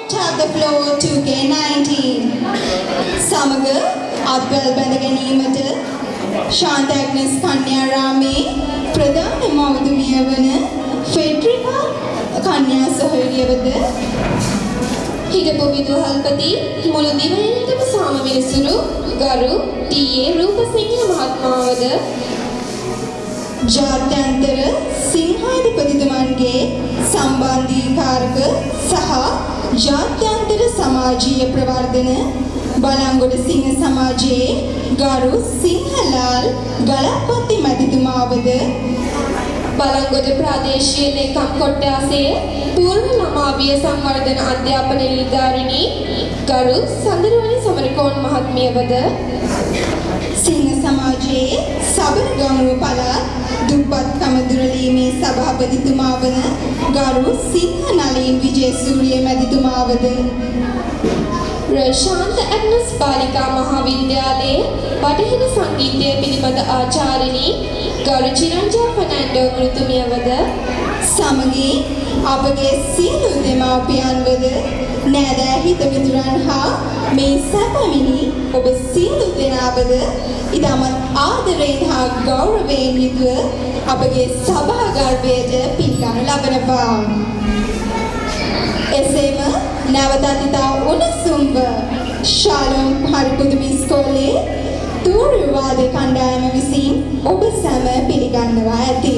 tap the floor 2K19 සමග අත්වැල් බැඳ ගැනීමට ශාන්ත ඇග්නස් කන්‍යාරාමේ ප්‍රධාන මවුදුමිය වන ෆෙඩ්‍රිකා කන්‍යා සොහොයුරියවද හිටපු විදුහල්පති මුළු දිවයිනටම සාම විනිසුරු ගරු ටී.ඒ. රූපසිංහ මහත්මයාවද ජාත්‍යන්තර සිංහාධිපතිතුමන්ගේ සම්බන්ධීකාරක සහ ජාත්‍යන්තර සමාජීය ප්‍රවර්ධන බලංගොඩ සිංහ සමාජයේ ගරු සිංහලාල් ගලප්පත්ති මැතිතුමාවද බලංගොඩ ප්‍රාදේශීය ලේකම් කොට්ටාසයේ පූර්ව ළමාවිය සංවර්ධන අධ්‍යාපන නිලධාරිණී ගරු සඳරුවනි සමරකෝන් මහත්මියවද සිංහ සමාජයේ සබරගමුව පළාත් දුප්පත් කමදුරලීමේ සභාපතිතුමා වන ගරු සිංහ නලින් විජේසූරිය මැතිතුමාවද ශාන්ත ඇග්නස් බාලිකා මහාවිද්‍යාලයේ බටහිර සංගීතය පිළිබඳ ආචාර්යනී ගරු චිරංජා ෆර්නැන්ඩෝ ගුරුතුමියවද සමගී අපගේ සියලු දෙමාපියන්වද නෑදෑ හිතමිතුරන් හා මේ සැපමිනි ඔබ සියලු දෙනාවද ඉතාමත් ආදරයෙන් හා ගෞරවයෙන් යුතුව අපගේ සභා ගර්භයට පිළිගනු ලබනවා. එසේම නැවතත් ඉතා උණුසුම්ව ශාලෝම් හරිපුදුම ඉස්කෝලේ තූර්ය වාදක කණ්ඩායම විසින් ඔබ සැම පිළිගන්නවා ඇති.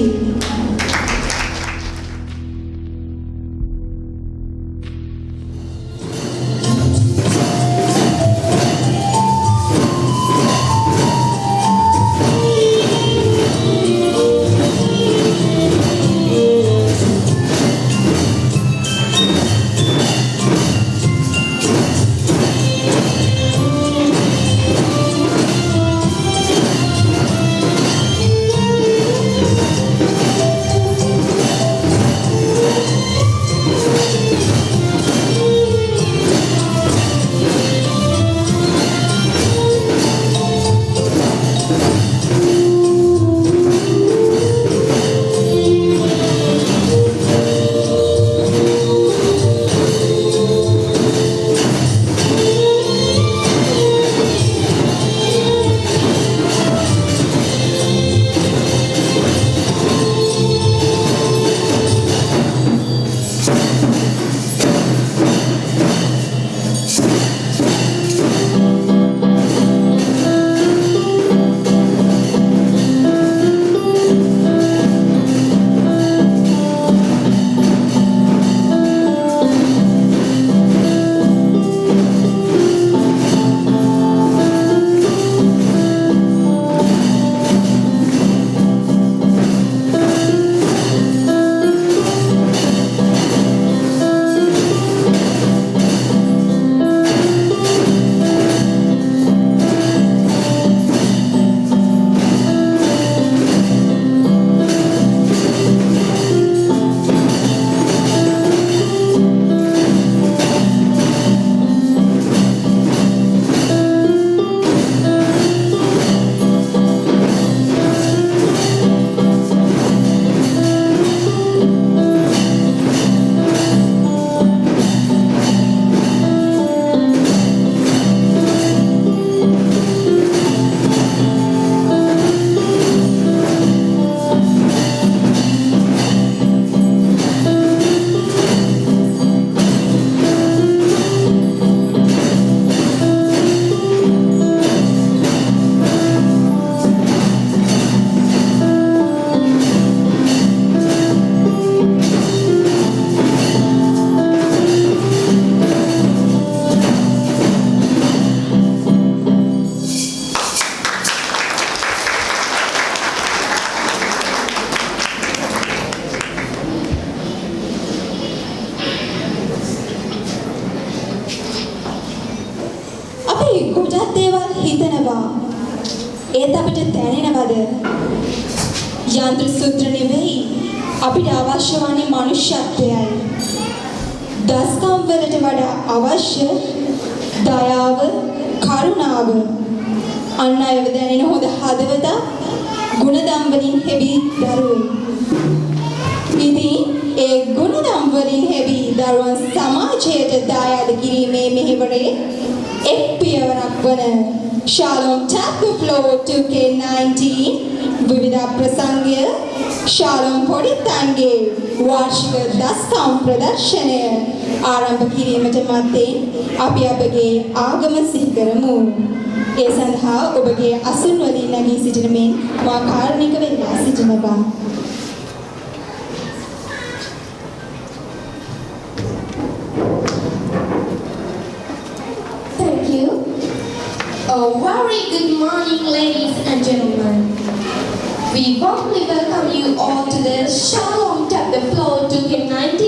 ගොඩක් දේවල් හිතනවා. ඒත් අපිට දැනෙනවද? යන්ත්‍ර සූත්‍ර නෙවෙයි අපිට අවශ්‍ය වන්නේ මනුෂ්‍යත්වයයි. දස්කම් වලට වඩා අවශ්‍ය දයාව, කරුණාව, අන් අයව දැනෙන හොඳ හදවත, ගුණධම් වලින් හෙබි දරුවෝ. ඉතින් ඒ ගුණධම් වලින් හැවි දරුවන් සමාජයට දායාද කිරීමේ මෙහෙවරේ එක් පියවරක් වන Shalom Tap the Floor 2K19 විවිධ ප්‍රසංගය Shalom පොඩිත්තන්ගේ වාර්ෂික දස්කම් ප්‍රදර්ශනය ආරම්භ කිරීමට මත්තෙන් අපි අපගේ ආගම සිහි කරමු. ඒ සඳහා ඔබගේ අසුන් වලින් නැගී සිටින මෙන් මා කාරුණික වෙලා සිටිනවා. Thank you. A very good morning, ladies and gentlemen. We warmly welcome you all to the Shalom Tap the Floor 2K19,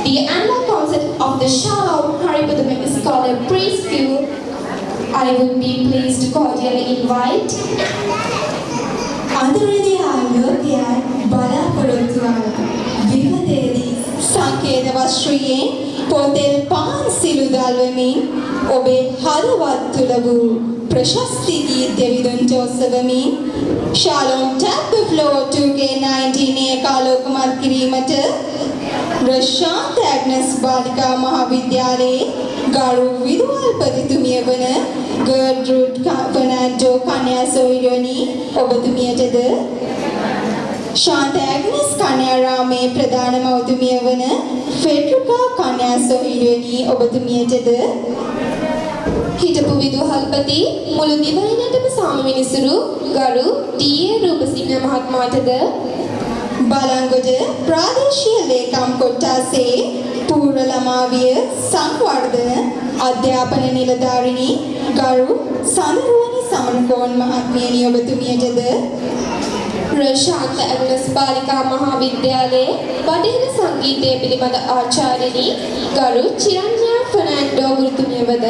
the annual concert of the Shalom Haribodhama Scholar Preschool. I would be pleased to cordially invite අඳුරේ ආලෝකයන් බලාපොරොත්තු වන විවිධදී සංකේත වස්ත්‍රයේ පොතෙල් පහන් සිළු දල්වමින් ඔබේ හදවත් තුළ වූ ප්‍රශස්ති ගීත විදුන් ජෝසවමින් Shalom Tap the Floor 2K19 ඒකාලෝකමත් කිරීමට රෂාන්ත Agnes බාලිකා මහාවිද්‍යාලයේ ගරු විදුහල්පතිතුමිය වන ගර්ට්‍රූඩ් ෆර්නැන්ඩෝ කන්‍යා සොයිරෝනි ඔබතුමියටද ශාන්ත ඇග්නස් කන්‍යාරාමේ ප්‍රධාන මව්තුමිය වන ෆෙඩ්‍රිකා කන්‍යා සොයිරෝනි ඔබතුමියටද හිටපු විදුහල්පති මුළු දිවයිනටම සාම මිනිසුරු ගරු ටී.ඒ. රූපසිංහ මහත්මයාටද බලංගොඩ ප්‍රාදේශීය ලේකම් කොට්ටාසේ පූර්ව ළමාවිය සංවර්ධන අධ්‍යාපන නිලධාරිණී ගරු සඳරුවනි සමරකෝන් මහත්මියනි ඔබතුමියටද රෂාන්ත ඇග්නස් බාලිකා මහාවිද්‍යාලයේ බටහිර සංගීතය පිළිබඳ ආචාර්යනි ගරු චිරන්ජා ෆර්නැන්ඩෝ ගුරුතුමියවද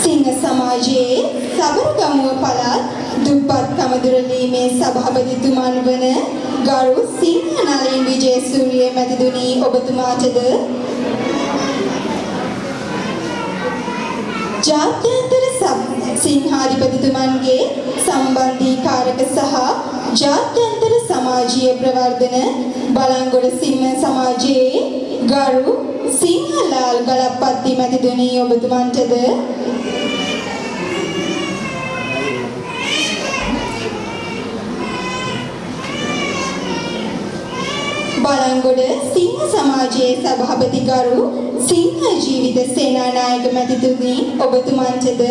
සිංහ සමාජයේ සබරගමුව පළාත් දුප්පත් කමදුරලීමේ සභාපතිතුමන් වන ගරු සිංහ නලින් විජේසූරිය මැතිතුනි ඔබතුමාටද ජාත්‍යන්තර සිංහාධිපතිතුමන්ගේ සම්බන්ධීකාරක සහ ජාත්‍යන්තර සමාජීය ප්‍රවර්ධන බලංගොඩ සිංහ සමාජයේ ගරු සිංහලාල් ගලප්පත්ති මැතිතුනි ඔබතුමන්ටද බලංගොඩ සිංහ සමාජයේ සභාපති ගරු සිංහ ජීවිත සේනානායක මැතිතුනි ඔබතුමන්ටද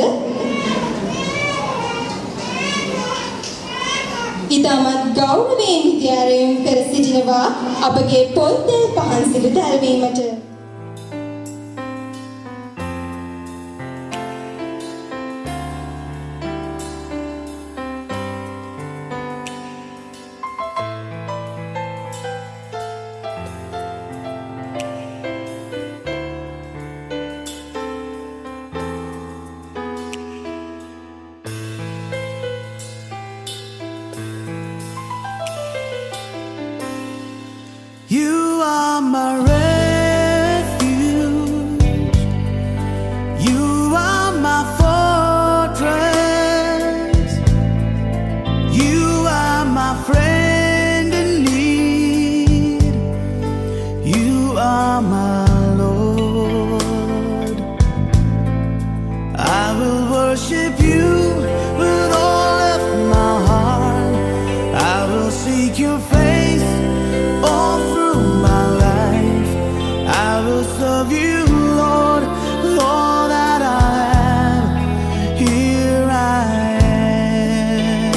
ඉතාමත් ගෞරවයෙන් විද්‍යාරයම් කර සිටිනවා අපගේ පොල්තෙල් පහන් සිළු දැල්වීමට You are my refuge. You are my fortress. You are my friend in need. You are my Lord. I will worship you with all of my heart. I will seek your face all through my life. I will serve you, Lord, with all that I have. Here I am.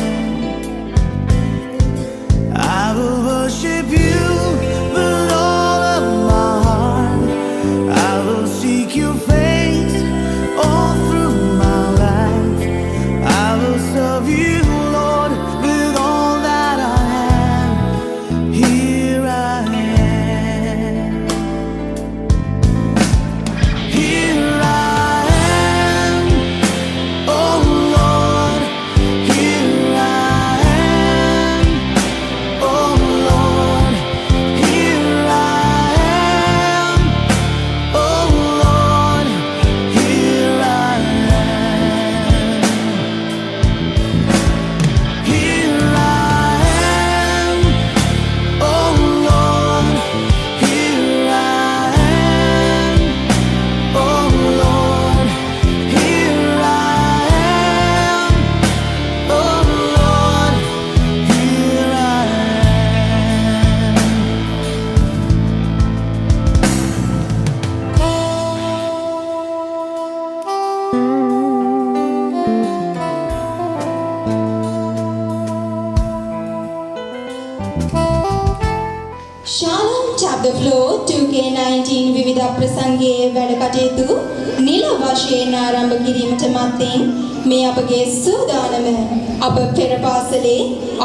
I will worship you with all of my heart. I will seek your face all through my life. I will serve you, Lord, with all that I have. Shalom tap the floor 2K19 විවිධ ප්‍රසංගයේ වැඩ කටයුතු නිල වශයෙන් ආරම්භ කිරීමට මත්තෙන් මේ අපගේ සූදානම අප පෙර පාසලේ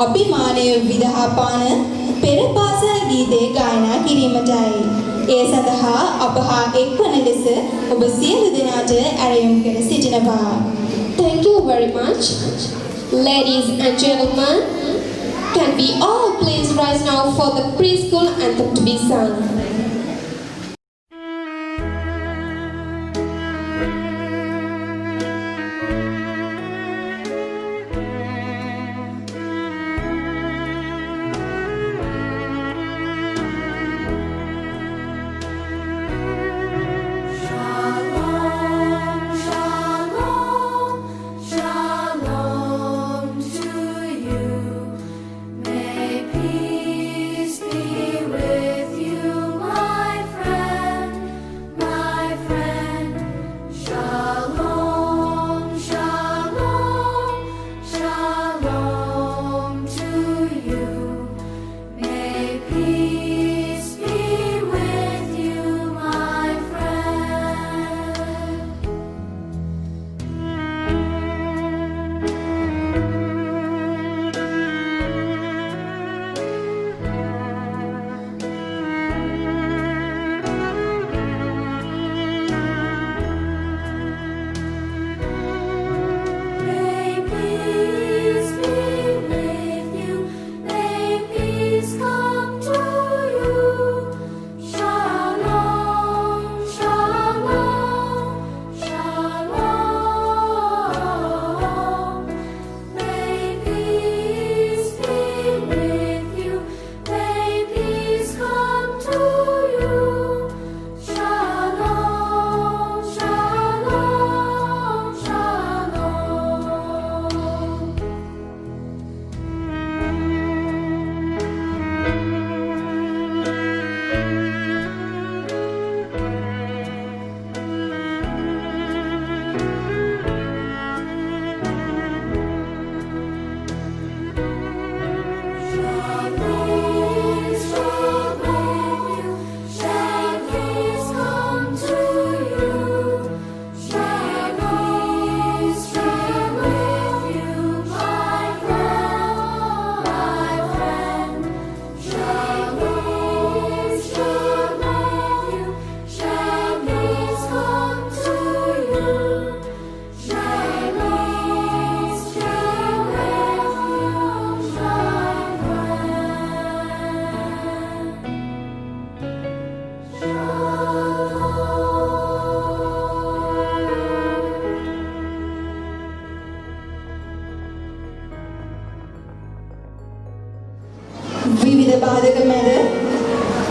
අභිමානය විදහා පාන පෙර පාසල් ගීතේ ගායනා කිරීමටයි. ඒ සඳහා අප හා එක්වන ලෙස ඔබ සියලු දෙනාට ඇරයුම් කර සිටිනවා. Thank you very much. Ladies and gentlemen, can we all please rise now for the preschool anthem to be sung? විවිධ බාධක මැද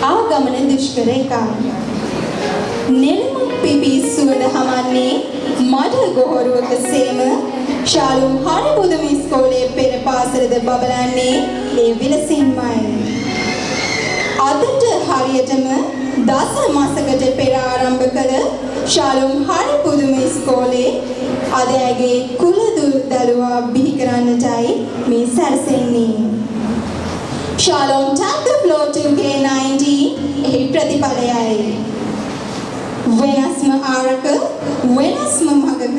ආගමන දුෂ්කර එකයි. නෙළුම් පිපි සුවඳ හමන්නේ මඩ ගොහරුවක සේම ශාලුම් හරිබුදුම ඉස්කෝලේ පෙර පාසලද බබලන්නේ ඒ විලසින්මයි. අදට හරියටම දස මාසකට පෙර ආරම්භ කළ ශාලුම් හරිබුදුම ඉස්කෝලේ අද ඇගේ කුල දරුවා බිහි කරන්නටයි මේ සැරසෙන්නේ. Shalom tap the floor 2K19 එහි ප්‍රතිඵලයයි. වෙනස්ම ආරක වෙනස්ම මගක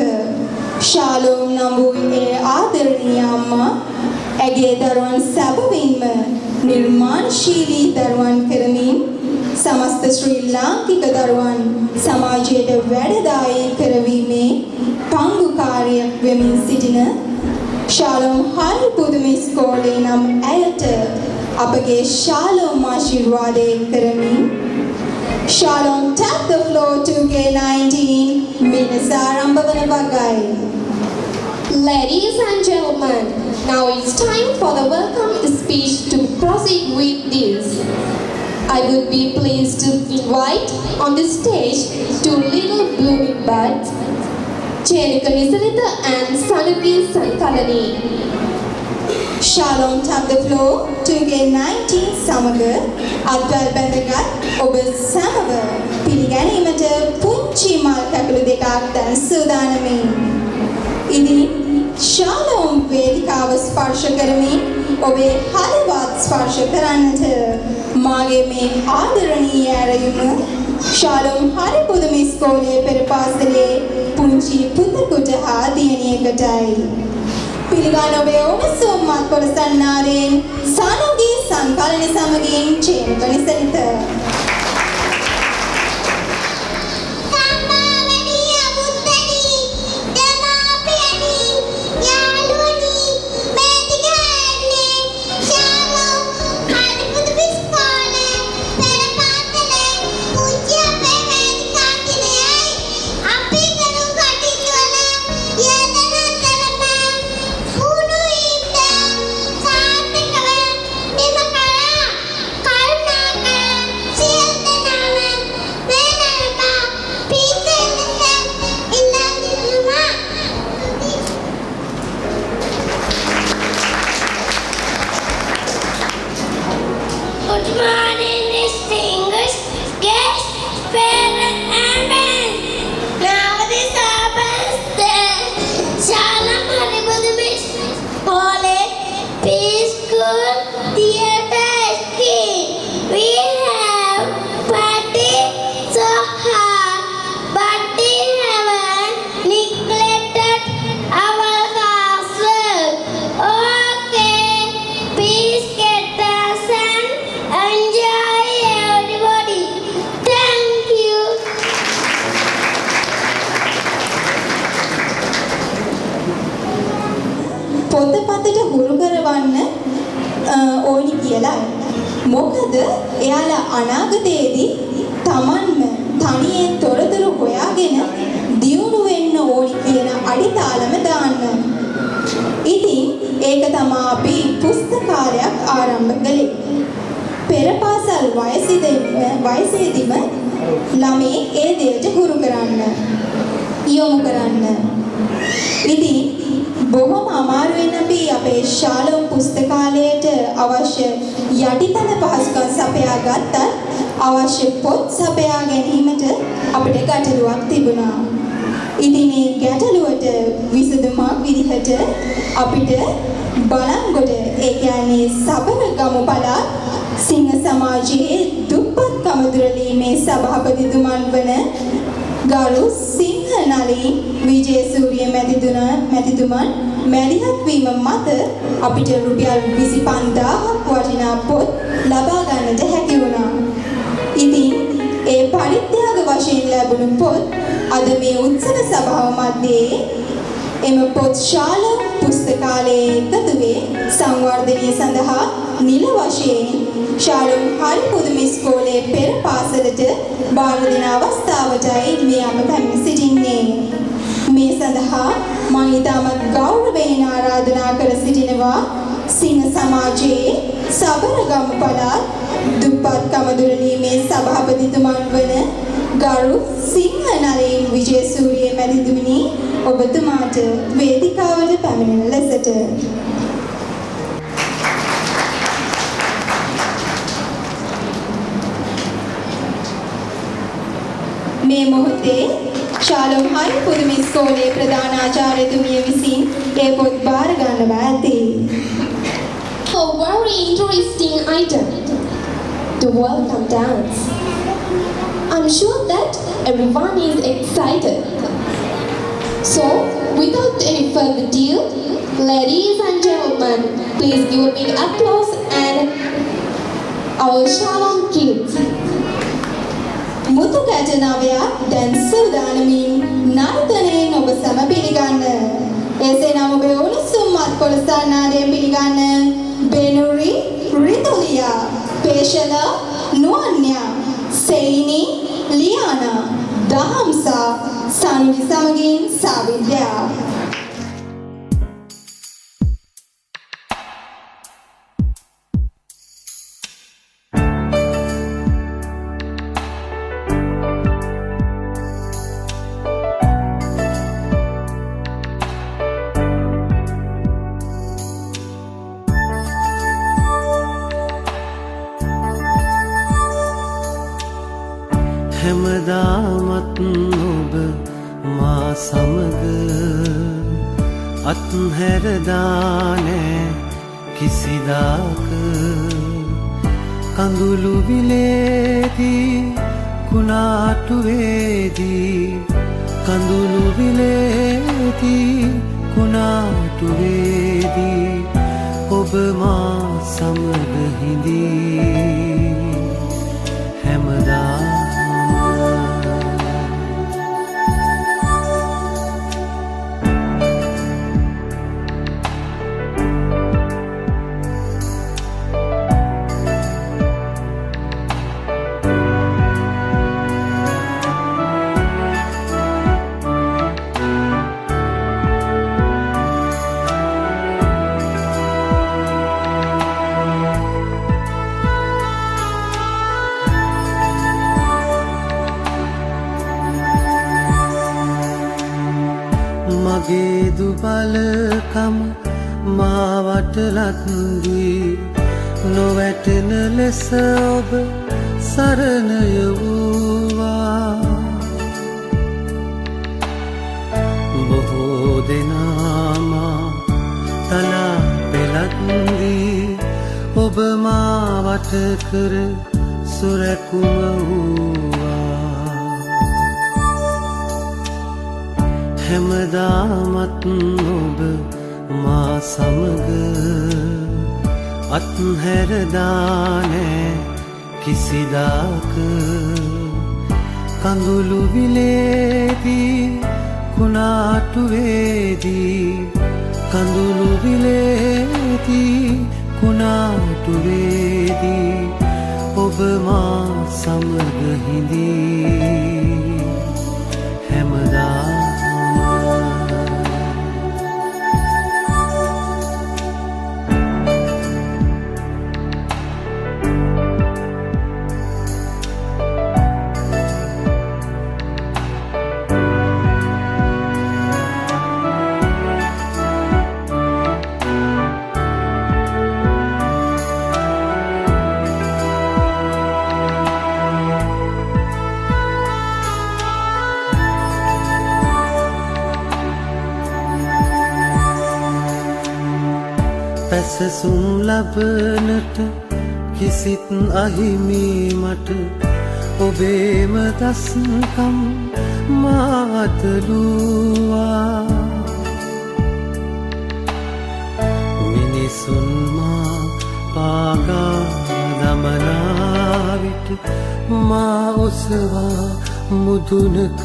ශාලෝම් නම් වූ ඒ ආදරණීය අම්මා ඇගේ දරුවන් සැබවින්ම නිර්මාණශීලී දරුවන් කරමින් සමස්ත ශ්‍රී ලාංකික දරුවන් සමාජයට වැඩදායී කරවීමේ පංගුකාරියක් වෙමින් සිටින ශාලෝම් හරිබුදුම ඉස්කෝලේ නම් ඇයට අපගේ ශාලෝම් ආශිර්වාදය කරමින් Shalom tap the floor 2K19 මිනිස් ආරම්භ වන වගයි. Ladies and gentlemen, now it's time for the welcome speech to proceed with this. I would be pleased to invite on the stage two little blooming buds, Chenika Nisalita and Sanuki Sankalani. Shalom tap the floor 2K19 සමග අත්වැල් බැඳගත් ඔබ සමව පිළිගැනීමට පුංචි මල් කැකුළු දෙකක් දැන් සූදානමින්. ඉදින් ශාලෝම් වේදිකාව ස්පර්ශ කරමින් ඔබේ හදවත් ස්පර්ශ කරන්නට මාගේ මේ ආදරණීය ඇරයුම ශාලෝම් හරිපුදුම ඉස්කෝලේ පෙර පාසලේ පුංචි පුතෙකුට හා දියණියකටයි. පිළිගන්න ඔබේ උණුසුම්වත් පොළසන්නාරෙන් සානුගේ සංකලන සමගින් චේතන සලිත පොතපතට හුරු කරවන්න ඕනි කියලා. මොකද එයාලා අනාගතයේදී Tamanම තනියෙන් තොරතුරු හොයාගෙන දියුණු වෙන්න ඕනි කියන අඩිතාලම දාන්න. ඉතින් ඒක තමයි අපි පුස්තකාලයක් ආරම්භ කළේ. පෙර පාසල් වයසේදීම ළමයි ඒ දෙයට හුරු කරන්න, යොමු කරන්න. ඉතින් බොහොම අමාරුවෙන් අපි අපේ ශාලෝම් පුස්තකාලයට අවශ්‍ය යටිතල පහසුකම් සපයා ගත්තත් අවශ්‍ය පොත් සපයා ගැනීමට අපිට ගැටලුවක් තිබුණා. ඉතින් මේ ගැටලුවට විසඳුමක් විදිහට අපිට බලංගොඩ ඒ කියන්නේ සබරගමු පළාත් සිංහ සමාජයේ දුප්පත් කමදුරලීමේ සභාපතිතුමන් වන ගරු සිංහනලින් විජේසූරිය මැතිතුමන් මැදිහත් වීම මත අපිට රුපියල් 25000ක් වටිනා පොත් ලබා ගන්නට හැකි වුණා. ඉතින් ඒ පරිත්‍යාග වශයෙන් ලැබුණු පොත් අද මේ උත්සව සභාව මැදේ එම පොත් ශාලා පුස්තකාලයේ එකතුවේ සංවර්ධනය සඳහා නිල වශයෙන් ශාලෝම් හරිපුදුම ඉස්කෝලේ පෙර පාසලට බාර දෙන අවස්ථාවටයි මේ අප පැමිණ සිටින්නේ. මේ සඳහා මම ඉතාමත් ගෞරවයෙන් ආරාධනා කර සිටිනවා සිංහ සමාජයේ සබරගමු පළාත් දුප්පත් කමදුරලීමේ සභාපතිතුමන් වන ගරු සිංහනලින් විජේසූරිය මැතිතුමනි, ඔබතුමාට වේදිකාවට පැමිණෙන ලෙසට. මේ මොහොතේ ශාලෝම් හරිපුදුම ඉස්කෝලේ ප්‍රධානාචාර්යතුමිය විසින් ඒ පොත් බාර ගන්නවා ඇති. A very interesting item, the welcome dance. I'm sure that everyone is excited. So, without any further ado, ladies and gentlemen, please give a big applause and our Shalom kids. මුතු ගැටනවයා දැන් සූදානමින් නර්තනයෙන් ඔබ සැම පිළිගන්න. එසේනම් ඔබේ උණුසුම්වත් පොළසන්නාරයෙන් පිළිගන්න බෙනුරි රිතුලියා, පේශලා නුවන්‍යා, සෙයිනි ලියානා, දහම්සා සනුවි සමගින් සාවිද්‍යා. හැමදාමත් ඔබ මා සමග අත්හැරදානෑ කිසිදාක කඳුළු විලේදී කුණාටුවේදී කඳුළු විලේදී කුණාටුවේදී ඔබ මා සමග හිඳී හැමදාම මගේ දුබලකම මාවට ලත්දී නොවැටෙන ලෙස ඔබ සරණය වූවා බොහෝ දෙනාම තලා පෙළත්දී ඔබ මාවට කර සුරැකුම වූවා හැමදාමත් ඔබ මා සමග අත්හැරදානෑ කිසිදාක කඳුළු විලේදී කුණාටුවේදී කඳුළු විලේදී කුණාටුවේදී ඔබ මා සමග හිඳී හැමදා පැසසුම් ලබනට කිසිත් අහිමි මට ඔබේම දස්කම් මාතලුවා මිනිසුන් මා පාගා දමනා විට මා ඔසවා මුදුනක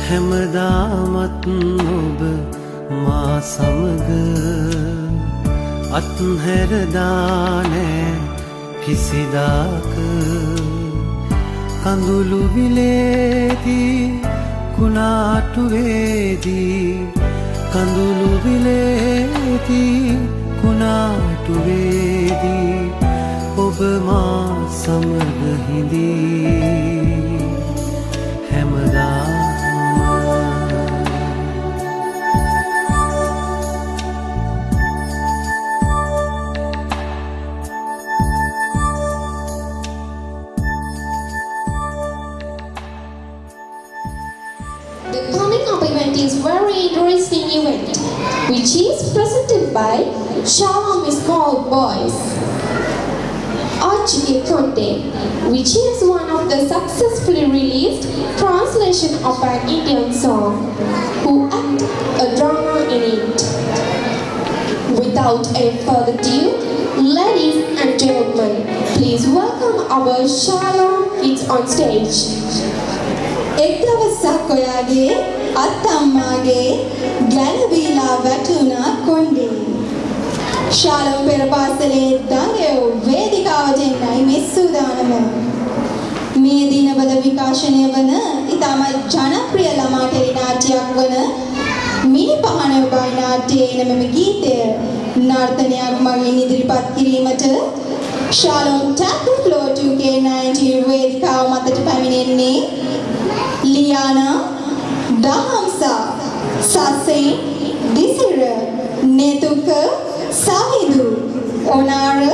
හැමදාමත් ඔබ මා සමග අත්හැරදානෑ කිසිදාක කඳුළු විලේදී කුණාටුවේදී කඳුළු විලේදී කුණාටුවේදී ඔබ මා සමග හිඳී හැමදා is very interesting event which is presented by Shalom Small Boys. Archie Conte, which is one of the successfully released translation of an Indian song, who act a drama in it. Without any further ado, ladies and gentlemen, please welcome our Shalom kids on stage. එක් දවසක් ඔයාගේ අත්තම්මාගේ ගැලවිලා වැටුණා කොණ්ඩේ. ශාලෝම් පෙර පාසලේ දඟයෝ වේදිකාවට එන්නයි මේ සූදානම. මේ දිනවල විකාශනය වන ඉතාමත් ජනප්‍රිය ළමා ටෙලි නාට්‍යයක් වන මිනි පහන ඔබයි නාට්‍යයේ එන මෙම ගීතය නර්තනයක් මගින් ඉදිරිපත් කිරීමට ශාලෝම් Tap the Floor 2K19 වේදිකාව මතට පැමිණෙන්නේ Liana, Dahamsa, Sasen, Disira, Netuka, Sahidu, Onara,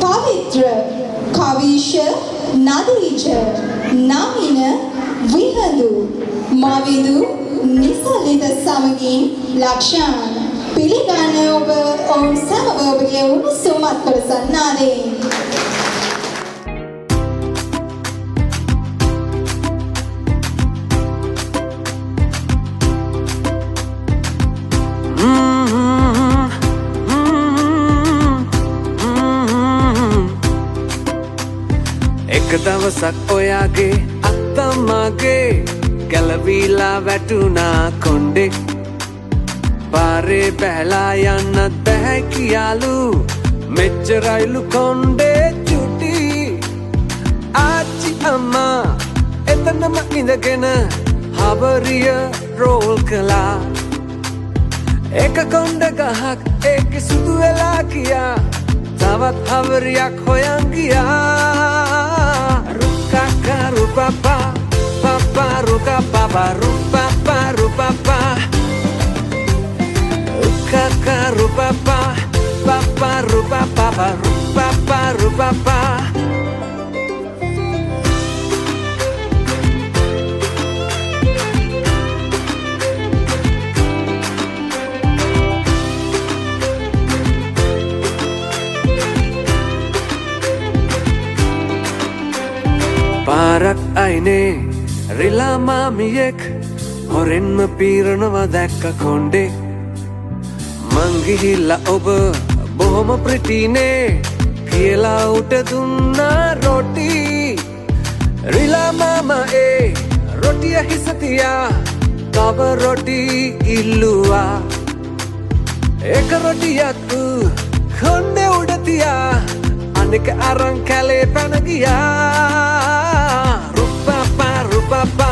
Pavitra, Kavisha, Nadija, Namina, Vihadu, Mavidu, Nisalita Samagin, Lakshan, පිළිගන්න ඔබ ඔවුන් සමග ඔබගේ උණුසුම් අත්වල සන්නාදයෙන්. එක දවසක් ඔයාගේ අත්තම්මගේ ගැලවීලා වැටුණා කොණ්ඩෙක් පාරේ බැහැලා යන්නත් බැහැ කියාලු මෙච්චරයිලු කොණ්ඩේ චුටි ආච්චි අම්මා එතනම ඉඳගෙන හබරිය රෝල් කළා එක කොණ්ඩ ගහක් ඒක සුදු වෙලා ගියා තවත් හවරියක් හොයන් ගියා රුක්කක්කා රුපපා පපා රුකා පපා රුපපා රුපපා රුක්කක්කා රුපපා පපා රුපා පපා රුපපා රුපපා පාරක් අයිනේ රිලා මාමියෙක් හොරෙන්ම පීරනවා දැක්ක කොණ්ඩේ මං ගිහිල්ලා ඔබ බොහොම ප්‍රිටිනේ කියලා උට දුන්නා රොටි රිලා මාමා ඒ රොටිය හිස තියා තව රොටි ඉල්ලුවා එක රොටියක් කොණ්ඩේ උඩ තියා අනෙක අරන් කැලේ පැන ගියා Rupa pa rupa pa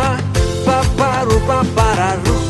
pa pa rupa para rupa